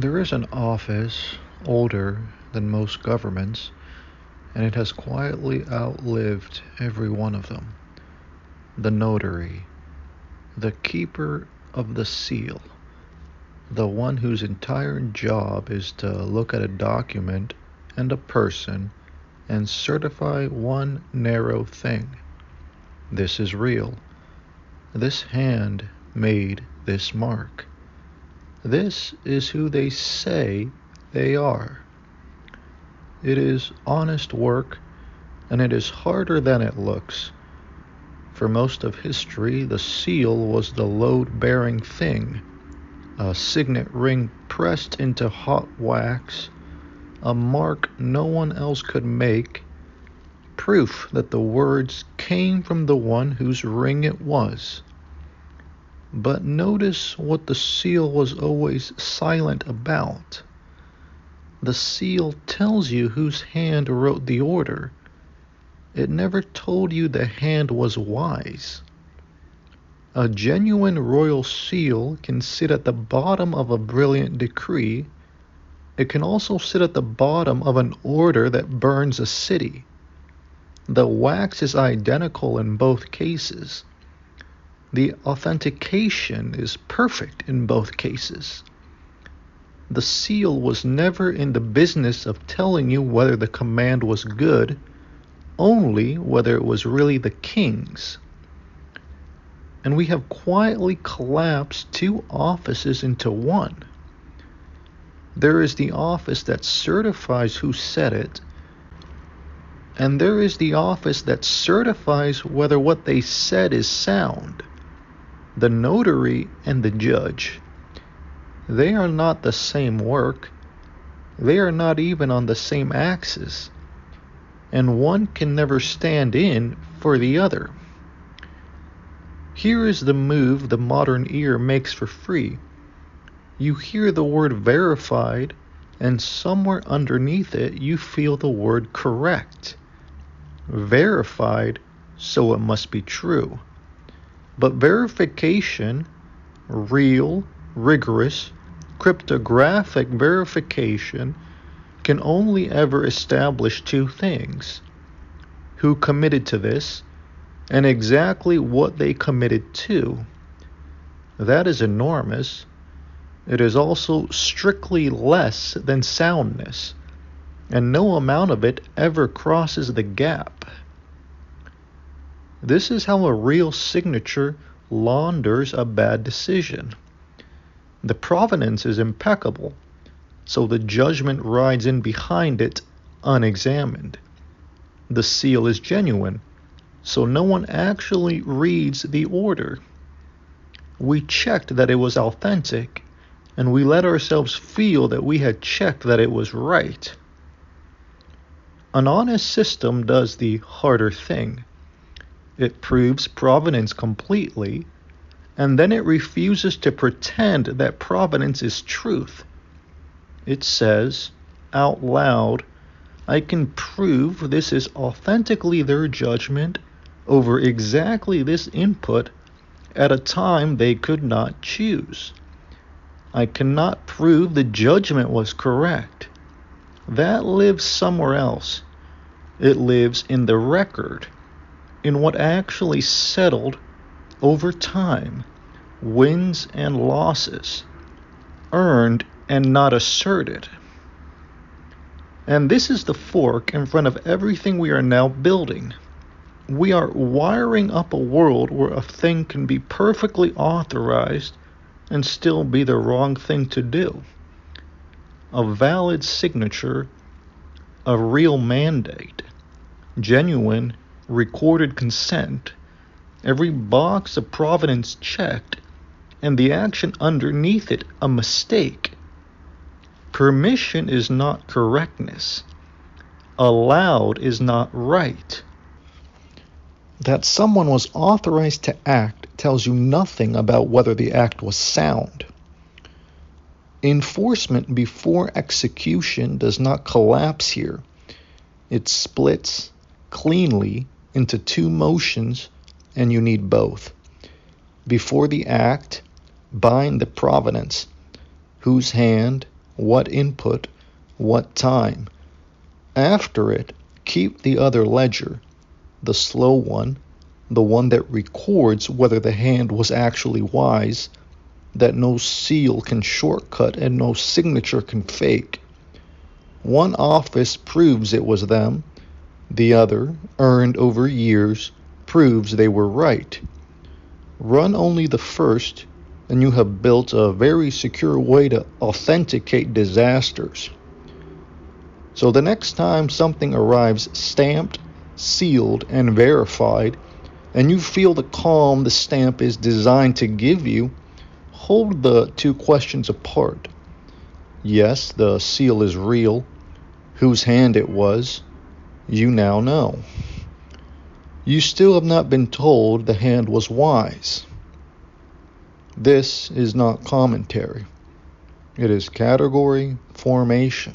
There is an office older than most governments, and it has quietly outlived every one of them. The notary, the keeper of the seal, the one whose entire job is to look at a document and a person and certify one narrow thing. This is real. This hand made this mark. This is who they say they are. It is honest work, and it is harder than it looks. For most of history, the seal was the load-bearing thing, a signet ring pressed into hot wax, a mark no one else could make, proof that the words came from the one whose ring it was. But notice what the seal was always silent about. The seal tells you whose hand wrote the order. It never told you the hand was wise. A genuine royal seal can sit at the bottom of a brilliant decree. It can also sit at the bottom of an order that burns a city. The wax is identical in both cases. The authentication is perfect in both cases. The seal was never in the business of telling you whether the command was good, only whether it was really the king's. And we have quietly collapsed two offices into one. There is the office that certifies who said it, and there is the office that certifies whether what they said is sound. The notary and the judge. They are not the same work. They are not even on the same axis. And one can never stand in for the other. Here is the move the modern ear makes for free. You hear the word verified, and somewhere underneath it you feel the word correct. Verified, so it must be true. But verification, real, rigorous, cryptographic verification, can only ever establish two things: who committed to this, and exactly what they committed to. That is enormous. It is also strictly less than soundness, and no amount of it ever crosses the gap. This is how a real signature launders a bad decision. The provenance is impeccable, so the judgment rides in behind it unexamined. The seal is genuine, so no one actually reads the order. We checked that it was authentic, and we let ourselves feel that we had checked that it was right. An honest system does the harder thing. It proves provenance completely, and then it refuses to pretend that provenance is truth. It says, out loud, I can prove this is authentically their judgment over exactly this input at a time they could not choose. I cannot prove the judgment was correct. That lives somewhere else. It lives in the record, in what actually settled over time, wins and losses, earned and not asserted. And this is the fork in front of everything we are now building. We are wiring up a world where a thing can be perfectly authorized and still be the wrong thing to do. A valid signature, a real mandate, genuine recorded consent, every box of provenance checked, and the action underneath it a mistake. Permission is not correctness. Allowed is not right. That someone was authorized to act tells you nothing about whether the act was sound. Enforcement before execution does not collapse here. It splits cleanly into two motions, and you need both. Before the act, bind the provenance, whose hand what input, what time. After it, keep the other ledger, the slow one, the one that records whether the hand was actually wise, that no seal can shortcut and no signature can fake. One office proves it was them, the other, earned over years, proves they were right. Run only the first, and you have built a very secure way to authenticate disasters. So the next time something arrives stamped, sealed, and verified, and you feel the calm the stamp is designed to give you, hold the two questions apart. Yes, the seal is real. Whose hand it was, you now know. You still have not been told the hand was wise. This is not commentary. It is category formation.